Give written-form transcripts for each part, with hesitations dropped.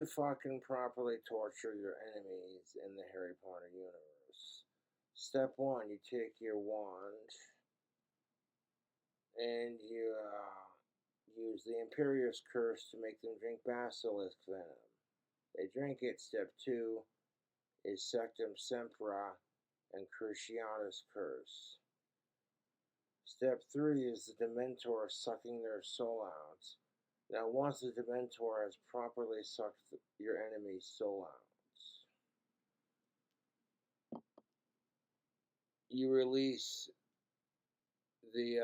fucking properly torture your enemies in the Harry Potter universe. Step 1, you take your wand and you use the Imperious Curse to make them drink basilisk venom. They drink it. Step 2 is Sectum Sempra and Cruciatus Curse. Step 3 is the Dementor sucking their soul out. Now, once the Dementor has properly sucked your enemy's soul out, you release the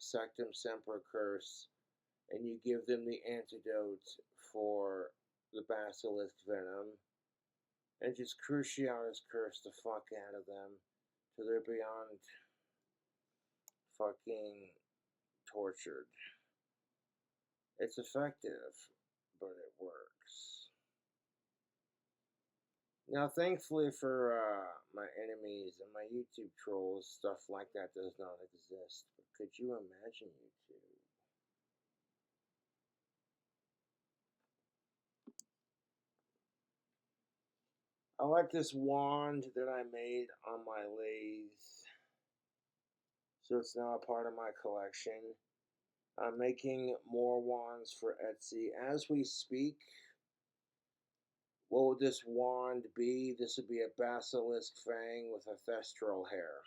Sectum Sempra Curse, and you give them the antidote for the basilisk venom, and just Cruciatus Curse the fuck out of them till they're beyond fucking tortured. It's effective, but it works. Now, thankfully for my enemies and my YouTube trolls, stuff like that does not exist. But could you imagine, YouTube? I like this wand that I made on my lathe, so it's now a part of my collection. I'm making more wands for Etsy as we speak. What would this wand be? This would be a basilisk fang with a thestral hair.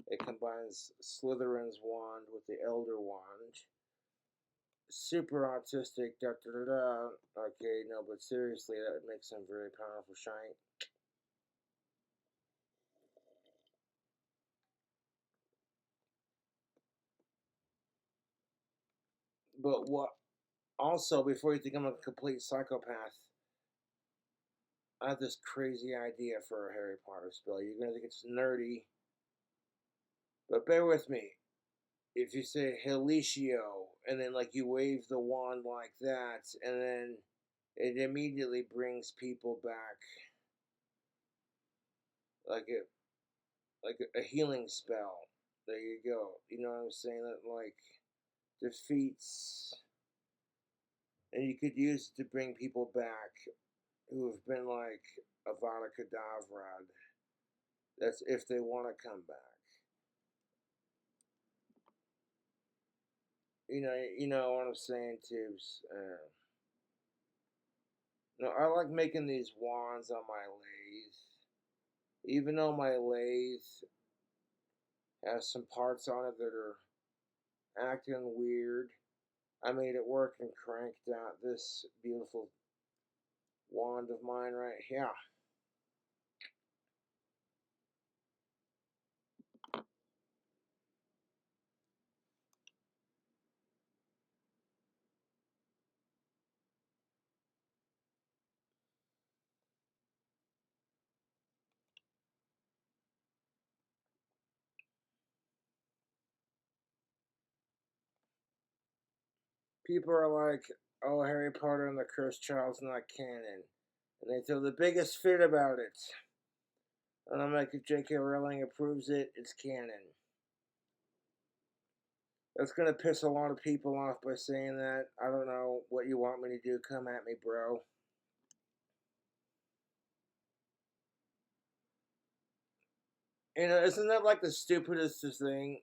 It combines Slytherin's wand with the Elder wand. Super autistic, da da da da. Okay, no, but seriously, that makes some very powerful shine. But what? Also, before you think I'm a complete psychopath, I have this crazy idea for a Harry Potter spell. You're gonna think it's nerdy, but bear with me. If you say Heliccio, and then like you wave the wand like that, and then it immediately brings people back, like a healing spell. There you go. You know what I'm saying? That like defeats, and you could use it to bring people back who have been like Avada Kedavra. That's if they want to come back. You know what I'm saying, Tubes. No, I like making these wands on my lathe. Even though my lathe has some parts on it that are acting weird, I made it work and cranked out this beautiful wand of mine right here. People are like, oh, Harry Potter and the Cursed Child's not canon. And they throw the biggest fit about it. And I'm like, if J.K. Rowling approves it, it's canon. That's gonna piss a lot of people off by saying that. I don't know what you want me to do. Come at me, bro. You know, isn't that like the stupidest thing?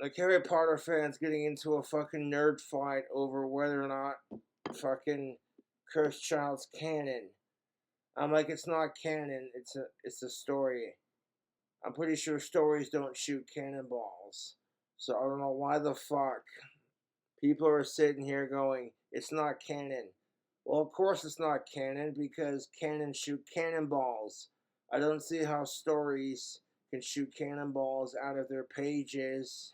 Like Harry Potter fans getting into a fucking nerd fight over whether or not fucking Cursed Child's canon. I'm like, it's not canon. It's a story. I'm pretty sure stories don't shoot cannonballs. So I don't know why the fuck people are sitting here going, it's not canon. Well, of course it's not canon because cannons shoot cannonballs. I don't see how stories can shoot cannonballs out of their pages.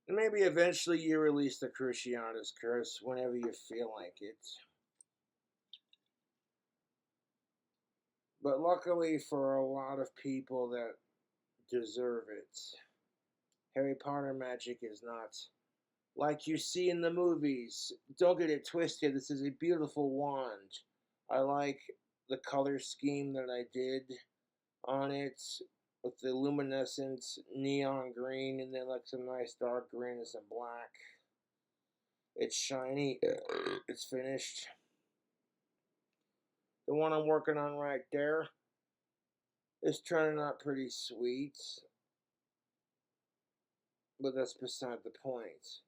Maybe eventually you release the Cruciatus Curse whenever you feel like it. But luckily for a lot of people that deserve it, Harry Potter magic is not like you see in the movies. Don't get it twisted. This is a beautiful wand. I like the color scheme that I did on it with the luminescent neon green and then like some nice dark green and some black. It's shiny. It's finished. The one I'm working on right there is turning out pretty sweet, but that's beside the point.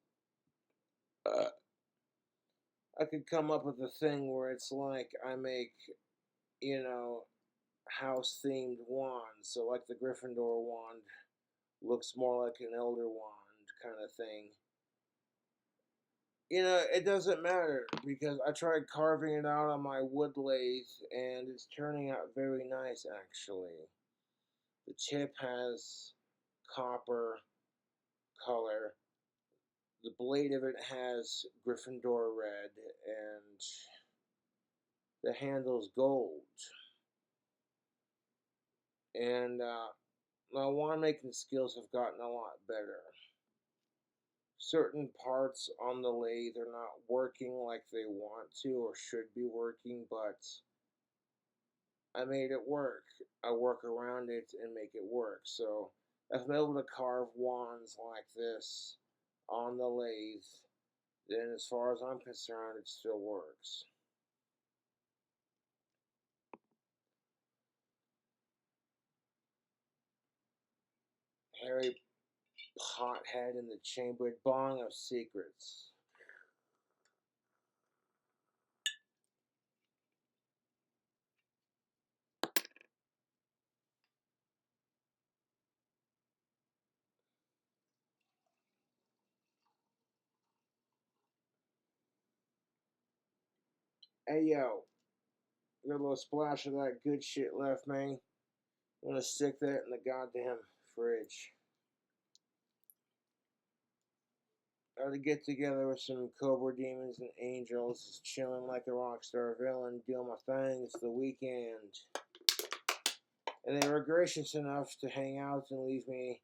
I could come up with a thing where it's like I make, you know, house themed wands. So like the Gryffindor wand looks more like an Elder wand kind of thing. You know, it doesn't matter because I tried carving it out on my wood lathe and it's turning out very nice actually. The tip has copper color. The blade of it has Gryffindor red and the handle's gold. And my wand making skills have gotten a lot better. Certain parts on the lathe are not working like they want to or should be working, but I made it work. I work around it and make it work. So if I'm able to carve wands like this on the lathe, then as far as I'm concerned, it still works. Harry Pothead in the chambered bong of secrets. Hey yo, got a little splash of that good shit left, man. I'm gonna stick that in the goddamn fridge. Got to get together with some Cobra demons and angels, just chilling like a rock star villain, doing my thing. It's the weekend. And they were gracious enough to hang out and leave me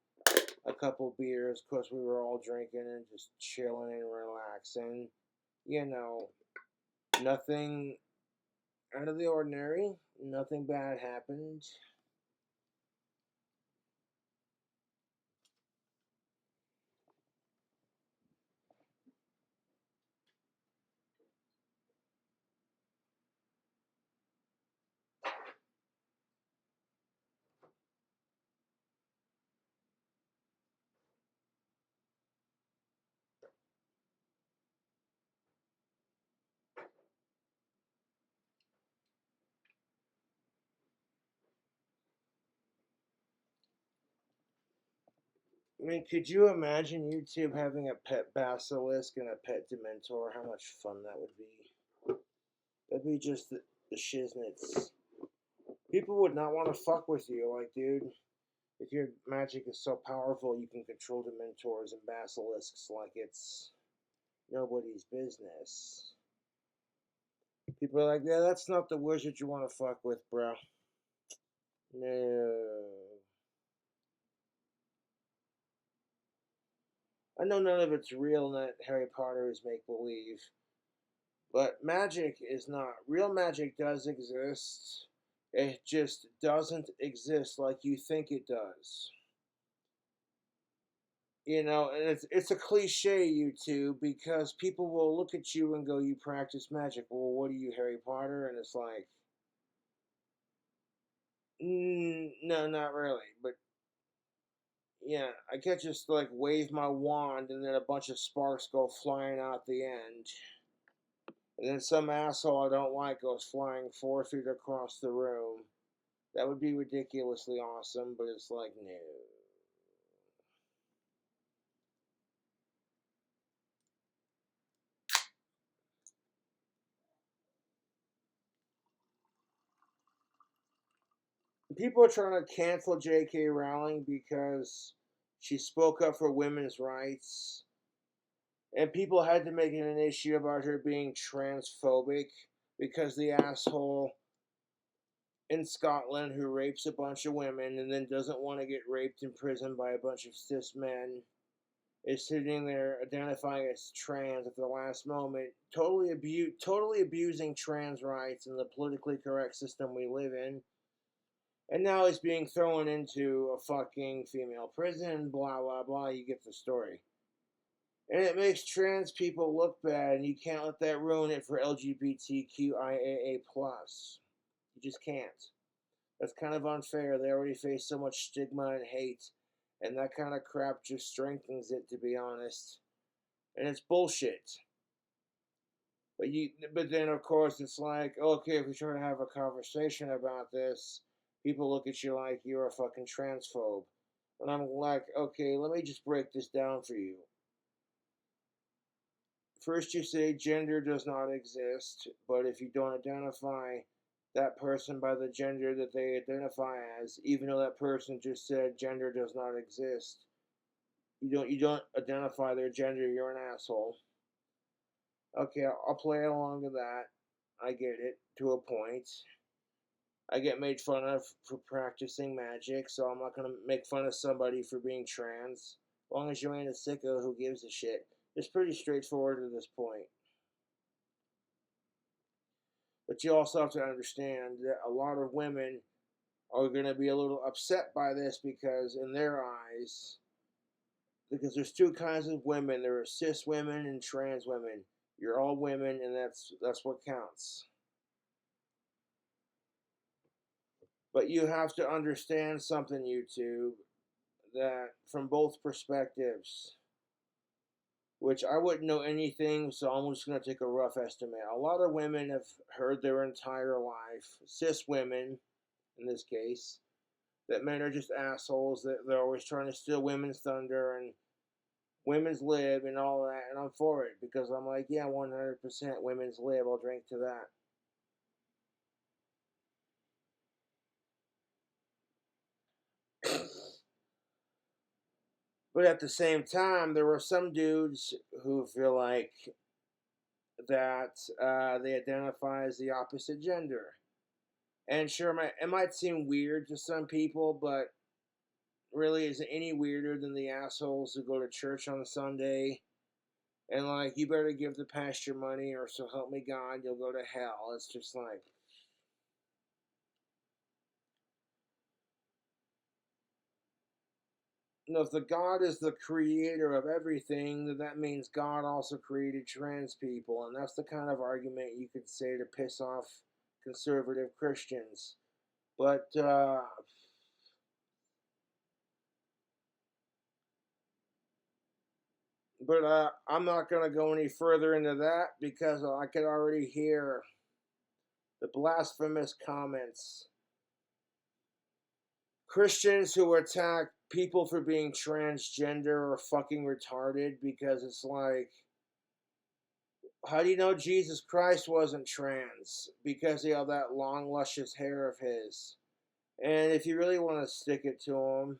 a couple beers. Of course, we were all drinking and just chilling and relaxing. You know, nothing out of the ordinary. Nothing bad happened. I mean, could you imagine YouTube having a pet basilisk and a pet dementor? How much fun that would be. That'd be just the shiznits. People would not want to fuck with you. Like, dude, if your magic is so powerful, you can control dementors and basilisks like it's nobody's business. People are like, yeah, that's not the wizard you want to fuck with, bro. No. I know none of it's real and that Harry Potter is make believe. But magic is not. Real magic does exist. It just doesn't exist like you think it does. You know, and it's a cliche, YouTube, because people will look at you and go, "You practice magic." Well, what are you, Harry Potter? And it's like, no, not really. But yeah, I can't just like wave my wand and then a bunch of sparks go flying out the end, and then some asshole I don't like goes flying 4 feet across the room. That would be ridiculously awesome, but it's like, no. People are trying to cancel J.K. Rowling because she spoke up for women's rights, and people had to make it an issue about her being transphobic because the asshole in Scotland who rapes a bunch of women and then doesn't want to get raped in prison by a bunch of cis men is sitting there identifying as trans at the last moment, totally abusing trans rights in the politically correct system we live in. And now he's being thrown into a fucking female prison, blah, blah, blah. You get the story. And it makes trans people look bad, and you can't let that ruin it for LGBTQIAA+. You just can't. That's kind of unfair. They already face so much stigma and hate, and that kind of crap just strengthens it, to be honest. And it's bullshit. But then of course it's like, okay, if we try to have a conversation about this, people look at you like you're a fucking transphobe. And I'm like, okay, let me just break this down for you. First, you say gender does not exist, but if you don't identify that person by the gender that they identify as, even though that person just said gender does not exist, you don't identify their gender, you're an asshole. Okay, I'll play along with that. I get it to a point. I get made fun of for practicing magic, so I'm not gonna make fun of somebody for being trans. As long as you ain't a sicko, who gives a shit? It's pretty straightforward at this point. But you also have to understand that a lot of women are going to be a little upset by this because, in their eyes, because there's two kinds of women: there are cis women and trans women. You're all women, and that's what counts. But you have to understand something, YouTube, that from both perspectives, which I wouldn't know anything, so I'm just going to take a rough estimate. A lot of women have heard their entire life, cis women in this case, that men are just assholes, that they're always trying to steal women's thunder and women's lib and all that, and I'm for it, because I'm like, yeah, 100% women's lib, I'll drink to that. But at the same time, there were some dudes who feel like that they identify as the opposite gender. And sure, it might seem weird to some people, but really isn't any weirder than the assholes who go to church on Sunday and like, you better give the pastor money or so help me God, you'll go to hell. It's just like, if the God is the creator of everything, then that means God also created trans people, and that's the kind of argument you could say to piss off conservative Christians. But I'm not going to go any further into that because I could already hear the blasphemous comments. Christians who attack people for being transgender are fucking retarded, because it's like, how do you know Jesus Christ wasn't trans? Because he had that long, luscious hair of his. And if you really want to stick it to him,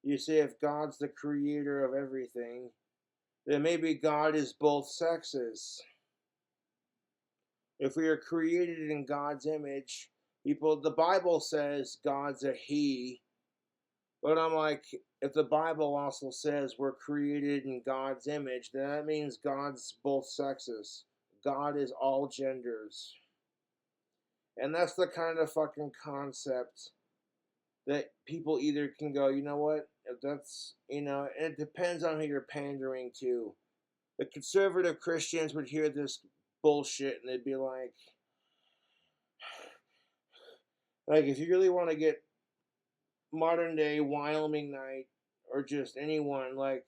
you say if God's the creator of everything, then maybe God is both sexes. If we are created in God's image, the Bible says God's a he. But I'm like, if the Bible also says we're created in God's image, then that means God's both sexes. God is all genders. And that's the kind of fucking concept that people either can go, you know what, if that's, it depends on who you're pandering to. The conservative Christians would hear this bullshit and they'd be like if you really want to get modern day Wyoming Night or just anyone, like,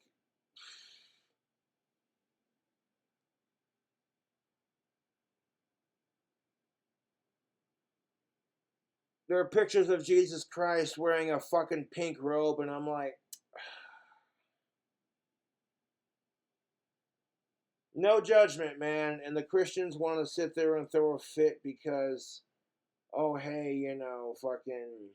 there are pictures of Jesus Christ wearing a fucking pink robe, and I'm like, no judgment, man. And the Christians want to sit there and throw a fit because, oh, hey, fucking.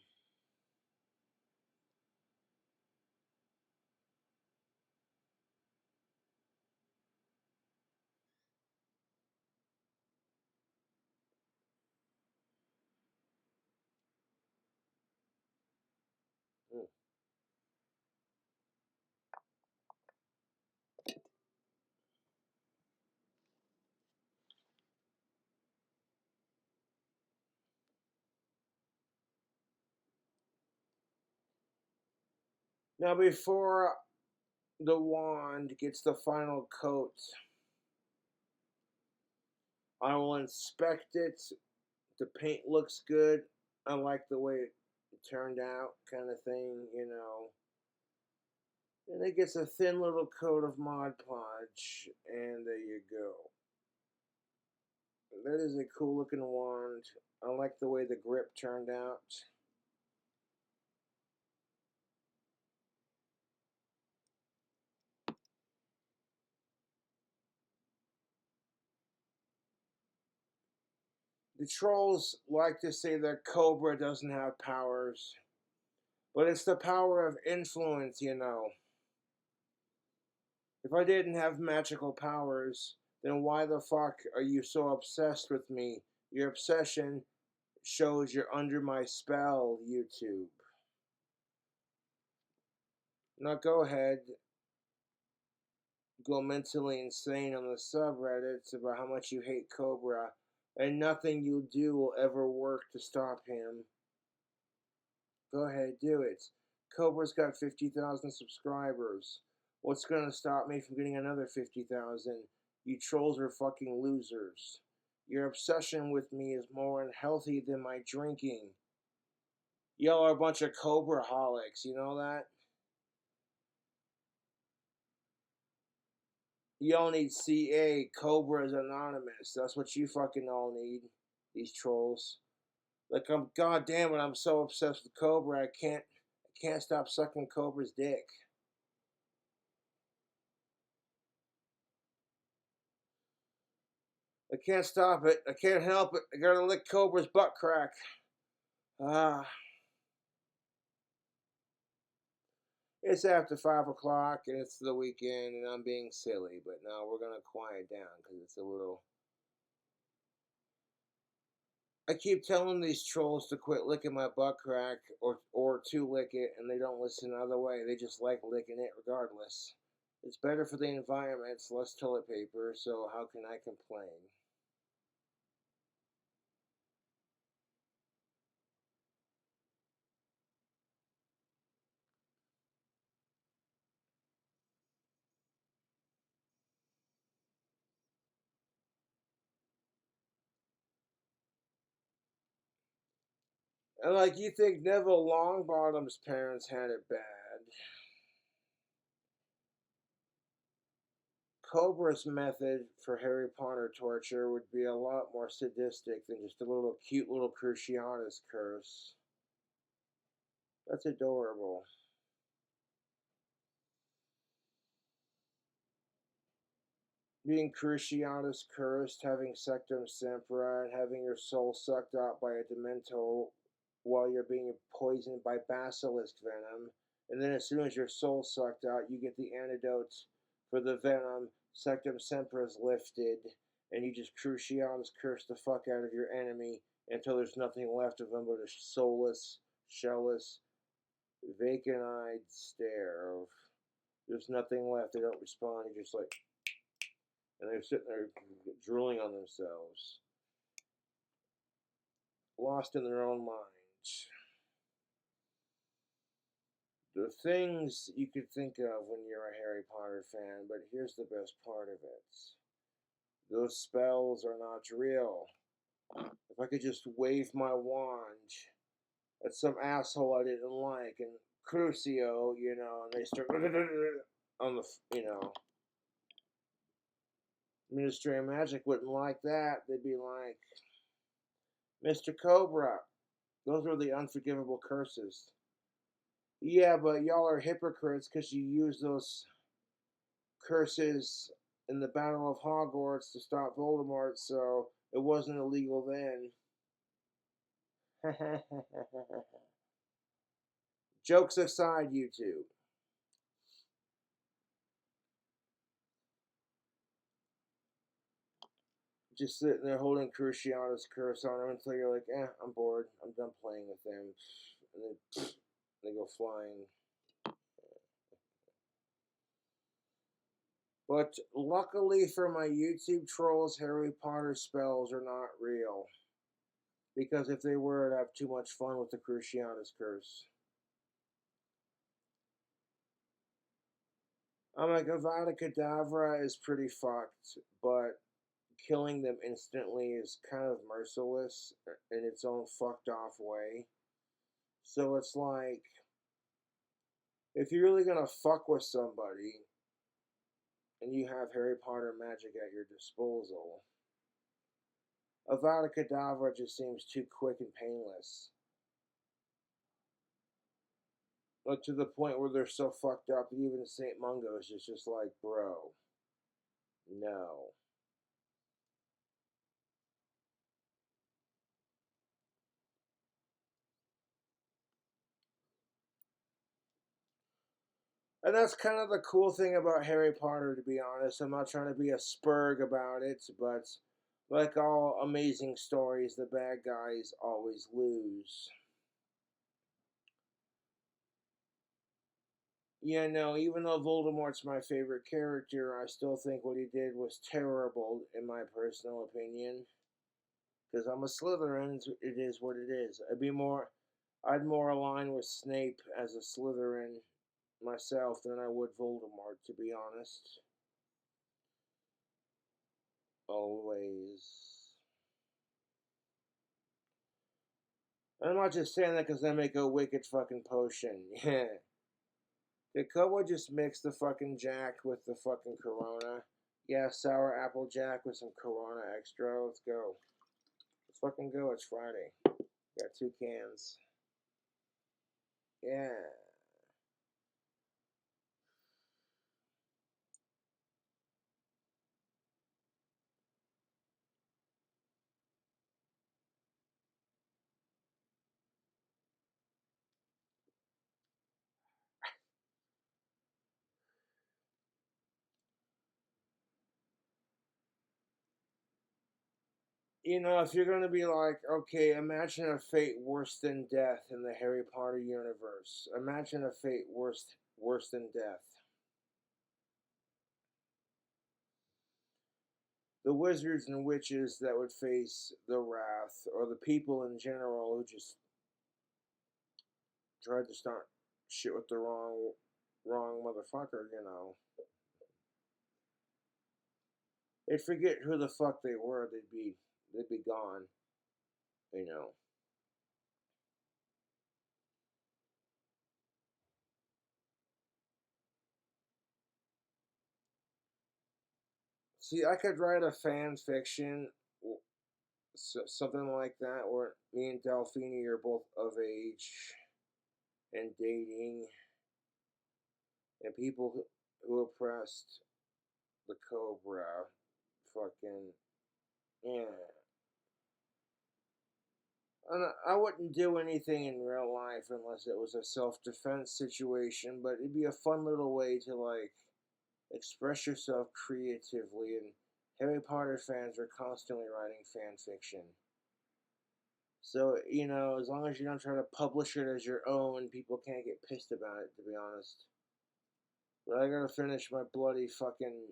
Now, before the wand gets the final coat, I will inspect it. The paint looks good. I like the way it turned out, kind of thing, you know. And it gets a thin little coat of Mod Podge, and there you go. That is a cool looking wand. I like the way the grip turned out. The trolls like to say that Cobra doesn't have powers, but it's the power of influence, you know. If I didn't have magical powers, then why the fuck are you so obsessed with me? Your obsession shows you're under my spell, YouTube. Now go ahead, go mentally insane on the subreddits about how much you hate Cobra, and nothing you do will ever work to stop him. Go ahead, do it. Cobra's got 50,000 subscribers. What's gonna stop me from getting another 50,000? You trolls are fucking losers. Your obsession with me is more unhealthy than my drinking. Y'all are a bunch of Cobra-holics, you know that? Y'all need CA, Cobra's Anonymous. That's what you fucking all need. These trolls. Like, god damn it, I'm so obsessed with Cobra, I can't stop sucking Cobra's dick. I can't stop it. I can't help it. I gotta lick Cobra's butt crack. Ah. It's after 5 o'clock and it's the weekend and I'm being silly, but now we're gonna quiet down because it's a little. I keep telling these trolls to quit licking my butt crack or to lick it, and they don't listen either way. They just like licking it regardless. It's better for the environment, it's less toilet paper, so how can I complain? And like, you think Neville Longbottom's parents had it bad. Cobra's method for Harry Potter torture would be a lot more sadistic than just a little cute little Cruciatus curse. That's adorable. Being Cruciatus cursed, having Sectum Sempra, and having your soul sucked out by a Demento while you're being poisoned by basilisk venom. And then as soon as your soul's sucked out, you get the antidote for the venom. Sectum Sempra is lifted, and you just Cruciatus curse the fuck out of your enemy until there's nothing left of them but a soulless, shellless, vacant-eyed stare of there's nothing left. They don't respond. You're just like, and they're sitting there drooling on themselves, lost in their own minds. The things you could think of when you're a Harry Potter fan, but here's the best part of it. Those spells are not real. If I could just wave my wand at some asshole I didn't like, and Crucio, you know, and they start on the, you know, Ministry of Magic wouldn't like that. They'd be like, Mr. Cobra, those are the unforgivable curses. Yeah, but y'all are hypocrites because you use those curses in the Battle of Hogwarts to stop Voldemort, so it wasn't illegal then. Jokes aside, you two. Just sitting there holding Cruciatus curse on them until you're like, I'm bored. I'm done playing with them. And then they go flying. But luckily for my YouTube trolls, Harry Potter spells are not real. Because if they were, I'd have too much fun with the Cruciatus curse. I'm like, Avada Kedavra is pretty fucked, but killing them instantly is kind of merciless in its own fucked off way. So it's like, if you're really gonna fuck with somebody and you have Harry Potter magic at your disposal, Avada Kedavra just seems too quick and painless. Like to the point where they're so fucked up, even St. Mungo's is just like, bro, no. And that's kind of the cool thing about Harry Potter, to be honest. I'm not trying to be a spurg about it, but like all amazing stories, the bad guys always lose. Yeah, no, even though Voldemort's my favorite character, I still think what he did was terrible, in my personal opinion. Because I'm a Slytherin, it is what it is. I'd more align with Snape as a Slytherin myself than I would Voldemort, to be honest. Always. And I'm not just saying that because I make a wicked fucking potion. Yeah. Did Kobo just mix the fucking Jack with the fucking Corona? Yeah, sour apple Jack with some Corona extra. Let's go. Let's fucking go. It's Friday. Got 2 cans. Yeah. You know, if you're gonna be like, okay, imagine a fate worse than death in the Harry Potter universe. Imagine a fate worse than death. The wizards and witches that would face the wrath, or the people in general who just tried to start shit with the wrong motherfucker, you know. They'd forget who the fuck they were, they'd be gone, you know. See, I could write a fan fiction, something like that, where me and Delphine are both of age and dating, and people who oppressed the Cobra, fucking, yeah. And I wouldn't do anything in real life unless it was a self-defense situation, but it'd be a fun little way to, like, express yourself creatively, and Harry Potter fans are constantly writing fan fiction. So, you know, as long as you don't try to publish it as your own, people can't get pissed about it, to be honest. But I gotta finish my bloody fucking,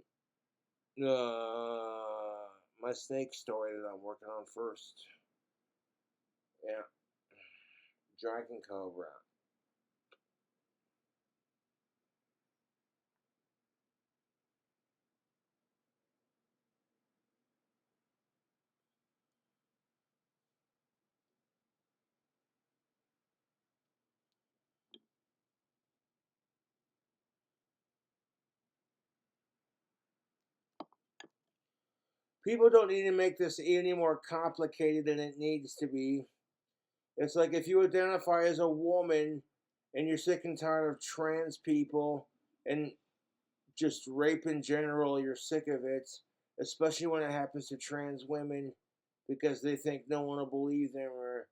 my snake story that I'm working on first. Yeah, Dragon Cobra. People don't need to make this any more complicated than it needs to be. It's like if you identify as a woman and you're sick and tired of trans people and just rape in general, you're sick of it, especially when it happens to trans women because they think no one will believe them, or,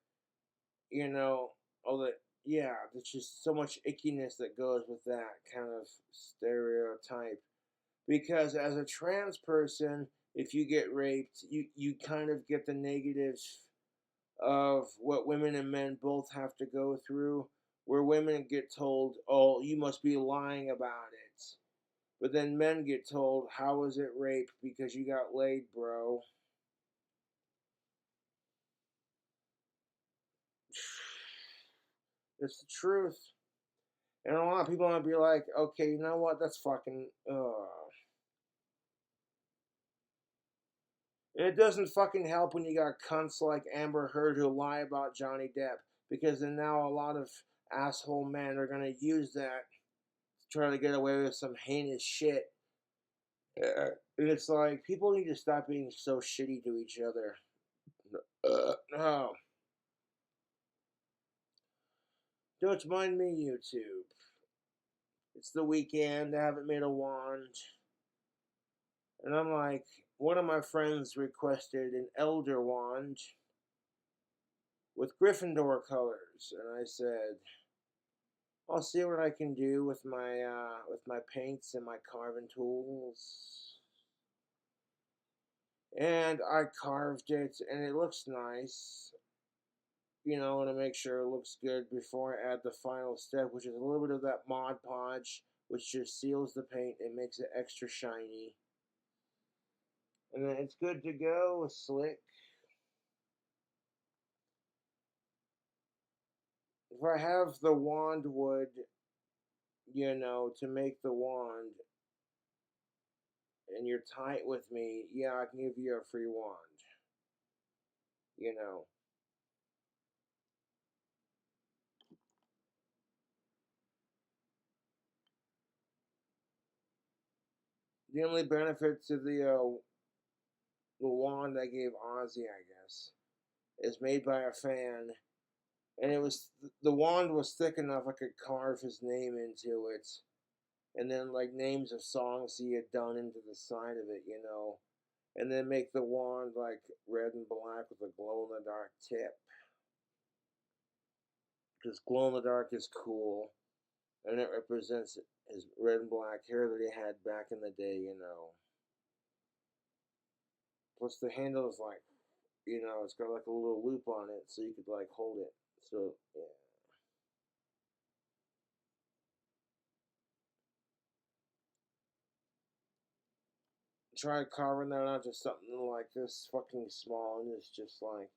you know, all that. Yeah, there's just so much ickiness that goes with that kind of stereotype. Because as a trans person, if you get raped, you kind of get the negatives of what women and men both have to go through, where women get told, oh, you must be lying about it. But then men get told, how was it rape? Because you got laid, bro. It's the truth. And a lot of people might be like, okay, you know what? That's fucking. And it doesn't fucking help when you got cunts like Amber Heard who lie about Johnny Depp, because then now a lot of asshole men are gonna use that to try to get away with some heinous shit. And it's like, people need to stop being so shitty to each other. No. Don't mind me, YouTube. It's the weekend, I haven't made a wand. And I'm like, one of my friends requested an Elder Wand with Gryffindor colors. And I said, I'll see what I can do with my paints and my carving tools. And I carved it, and it looks nice. You know, and to make sure it looks good before I add the final step, which is a little bit of that Mod Podge, which just seals the paint and makes it extra shiny. And then it's good to go, slick. If I have the wand wood, you know, to make the wand, and you're tight with me, yeah, I can give you a free wand. You know. The only benefit to the wand I gave Ozzy, I guess, is made by a fan, and it was the wand was thick enough I could carve his name into it, and then like names of songs he had done into the side of it, you know, and then make the wand like red and black with a glow in the dark tip, because glow in the dark is cool, and it represents his red and black hair that he had back in the day, you know. Plus the handle is like, you know, it's got like a little loop on it so you could like hold it. So yeah. Try carving that out to something like this fucking small, and it's just like,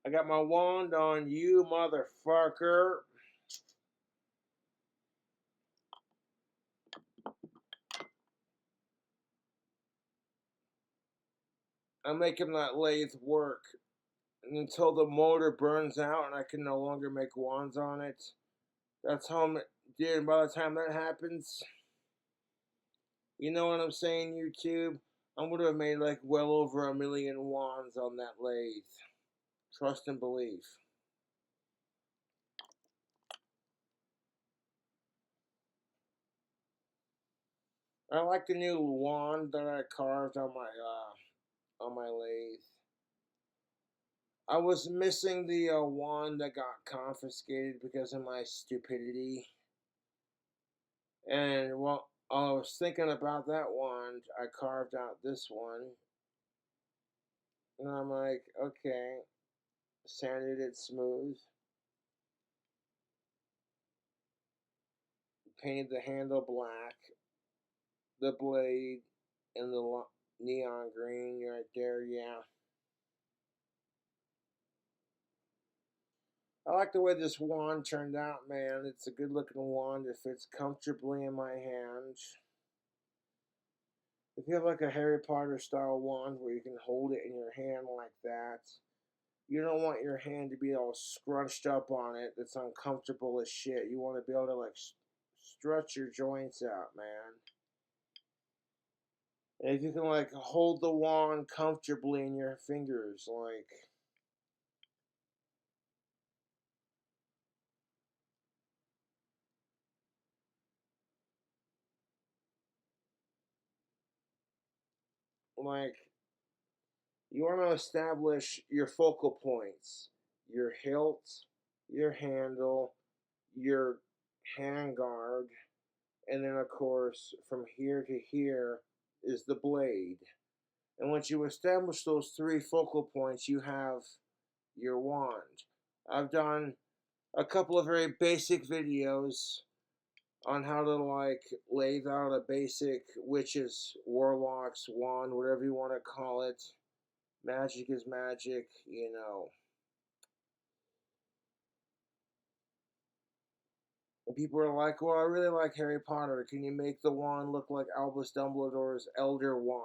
I got my wand on you, motherfucker. I'm making that lathe work. And until the motor burns out and I can no longer make wands on it. That's how, dude, by the time that happens, you know what I'm saying, YouTube? I would have made like well over 1,000,000 wands on that lathe. Trust and believe. I like the new wand that I carved on my lathe. I was missing the wand that got confiscated because of my stupidity. And while I was thinking about that wand, I carved out this one. And I'm like, okay, sanded it smooth, painted the handle black, the blade, and the neon green right there, yeah. I like the way this wand turned out, man. It's a good looking wand. It fits comfortably in my hand. If you have like a Harry Potter style wand where you can hold it in your hand like that, you don't want your hand to be all scrunched up on it. That's uncomfortable as shit. You want to be able to like Stretch your joints out, man. And if you can like hold the wand comfortably in your fingers, like you want to establish your focal points, your hilt, your handle, your handguard, and then of course from here to here is the blade. And once you establish those three focal points, you have your wand. I've done a couple of very basic videos on how to like lay out a basic witch's, warlock's wand, whatever you want to call it. Magic is magic, you know. And people are like, well, I really like Harry Potter. Can you make the wand look like Albus Dumbledore's Elder Wand?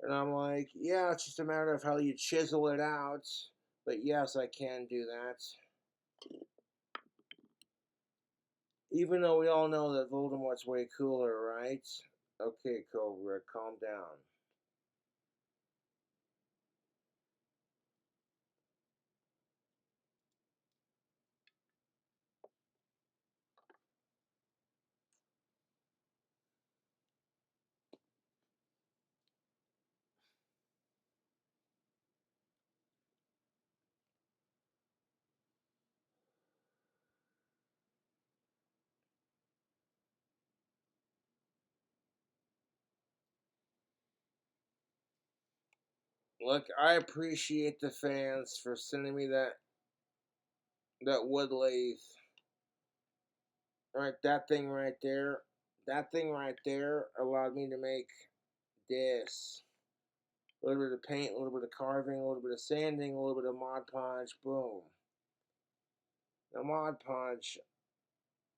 And I'm like, yeah, it's just a matter of how you chisel it out. But yes, I can do that. Even though we all know that Voldemort's way cooler, right? Okay, Cobra, calm down. Look, I appreciate the fans for sending me that wood lathe. Right, that thing right there. That thing right there allowed me to make this. A little bit of paint, a little bit of carving, a little bit of sanding, a little bit of Mod Podge, boom. Now Mod Podge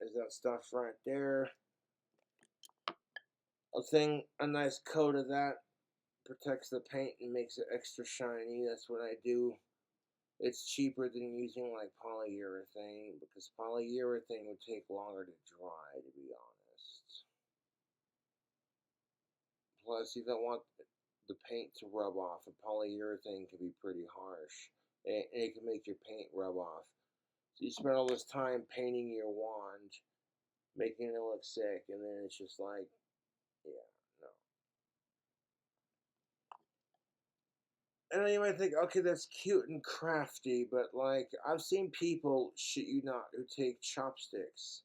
is that stuff right there. A nice coat of that protects the paint and makes it extra shiny. That's what I do. It's cheaper than using like polyurethane because polyurethane would take longer to dry, to be honest. Plus, you don't want the paint to rub off. And polyurethane can be pretty harsh, and it can make your paint rub off. So you spend all this time painting your wand, making it look sick, and then it's just like, yeah, no. And then you might think, okay, that's cute and crafty, but like I've seen people, shit you not, who take chopsticks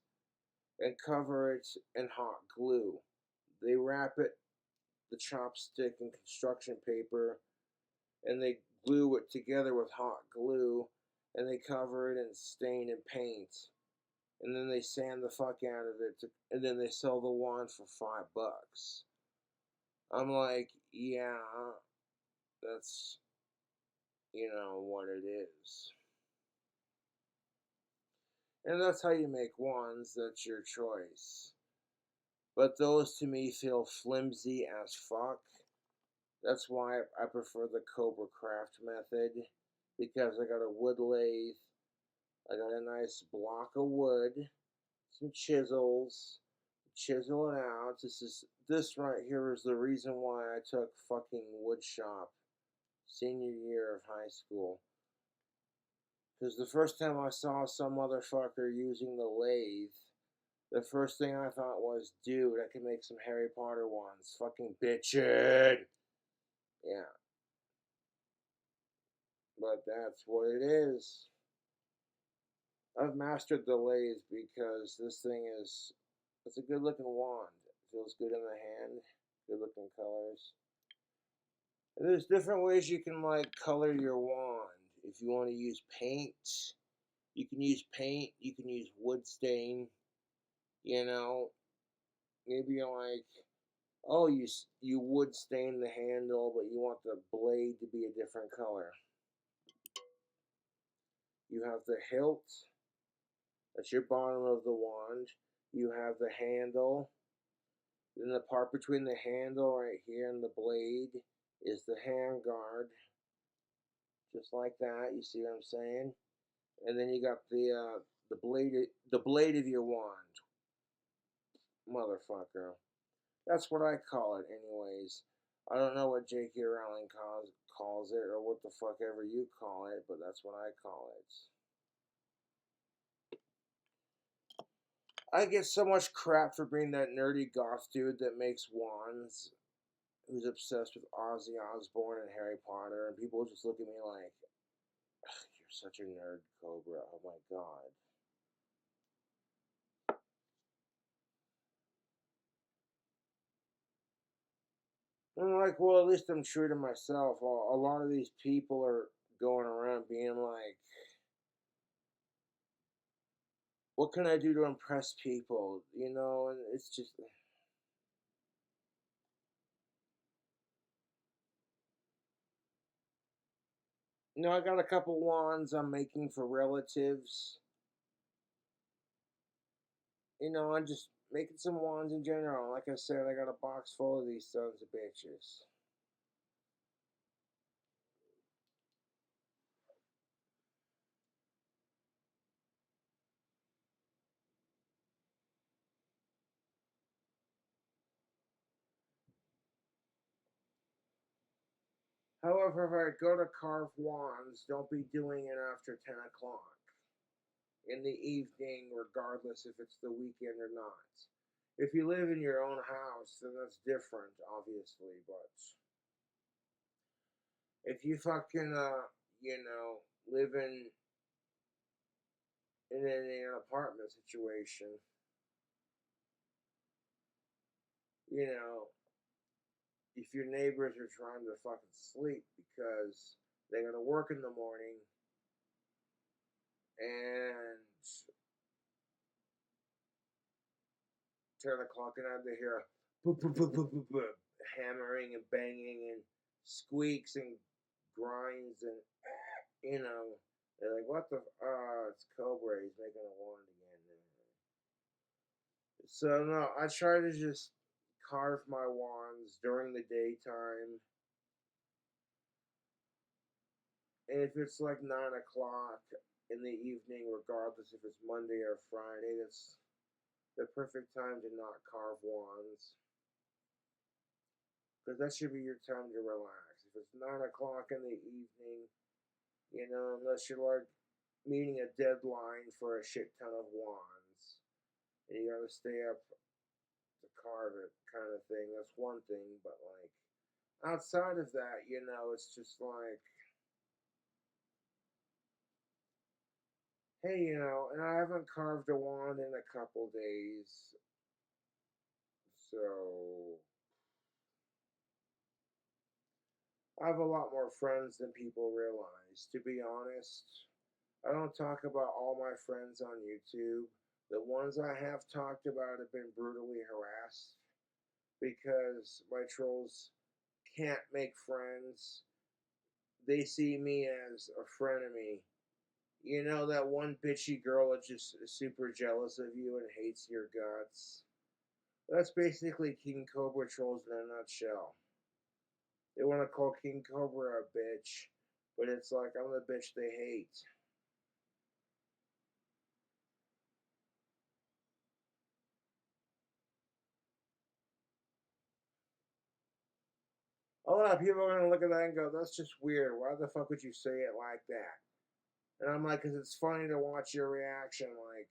and cover it in hot glue. They wrap it, the chopstick, in construction paper, and they glue it together with hot glue, and they cover it in stain and paint, and then they sand the fuck out of it, and then they sell the wand for $5. I'm like, yeah, that's what it is. And that's how you make wands, that's your choice. But those to me feel flimsy as fuck. That's why I prefer the Cobra Craft method. Because I got a wood lathe, I got a nice block of wood, some chisels, chisel it out. This right here is the reason why I took fucking wood shop senior year of high school. Because the first time I saw some motherfucker using the lathe, the first thing I thought was, dude, I can make some Harry Potter ones. Fucking bitchin'. Yeah. But that's what it is. I've mastered the lathe because this thing it's a good looking wand. It feels good in the hand. Good looking colors. And there's different ways you can like color your wand. If you want to use paint, you can use paint. You can use wood stain. You know, maybe you're like, oh, you would stain the handle, but you want the blade to be a different color. You have the hilt. That's your bottom of the wand. You have the handle. Then the part between the handle right here and the blade is the hand guard. Just like that. You see what I'm saying? And then you got the blade of your wand. motherfucker. That's what I call it, anyways. I don't know what J.K. Rowling calls it, or what the fuck ever you call it, but that's what I call it. I get so much crap for being that nerdy goth dude that makes wands, who's obsessed with Ozzy Osbourne and Harry Potter, and people just look at me like, you're such a nerd, Cobra. Oh my god. And I'm like, well, at least I'm true to myself. A lot of these people are going around being like, what can I do to impress people? You know, and it's just. You know, I got a couple wands I'm making for relatives. You know, I'm just making some wands in general. Like I said, I got a box full of these sons of bitches. However, if I go to carve wands, don't be doing it after 10 o'clock in the evening, regardless if it's the weekend or not. If you live in your own house, then that's different, obviously, but if you fucking, you know, live in an apartment situation, you know, if your neighbors are trying to fucking sleep because they gotta work in the morning and 10 o'clock and they hear a boop, boop, boop, boop, boop, boop, hammering and banging and squeaks and grinds and, you know, they're like, what the, it's Cobra, he's making a wand again. So, no, I try to just carve my wands during the daytime. And if it's like 9 o'clock in the evening, regardless if it's Monday or Friday, that's the perfect time to not carve wands. Because that should be your time to relax. If it's 9 o'clock in the evening, you know, unless you're like meeting a deadline for a shit ton of wands, and you gotta stay up to carve it, kind of thing. That's one thing, but like outside of that, you know, it's just like, hey, you know, and I haven't carved a wand in a couple days, so I have a lot more friends than people realize. To be honest, I don't talk about all my friends on YouTube. The ones I have talked about have been brutally harassed because my trolls can't make friends. They see me as a frenemy. You know, that one bitchy girl that's just super jealous of you and hates your guts? That's basically King Cobra trolls in a nutshell. They want to call King Cobra a bitch, but it's like I'm the bitch they hate. A lot of people are gonna look at that and go, "That's just weird. Why the fuck would you say it like that?" And I'm like, "Cause it's funny to watch your reaction. Like,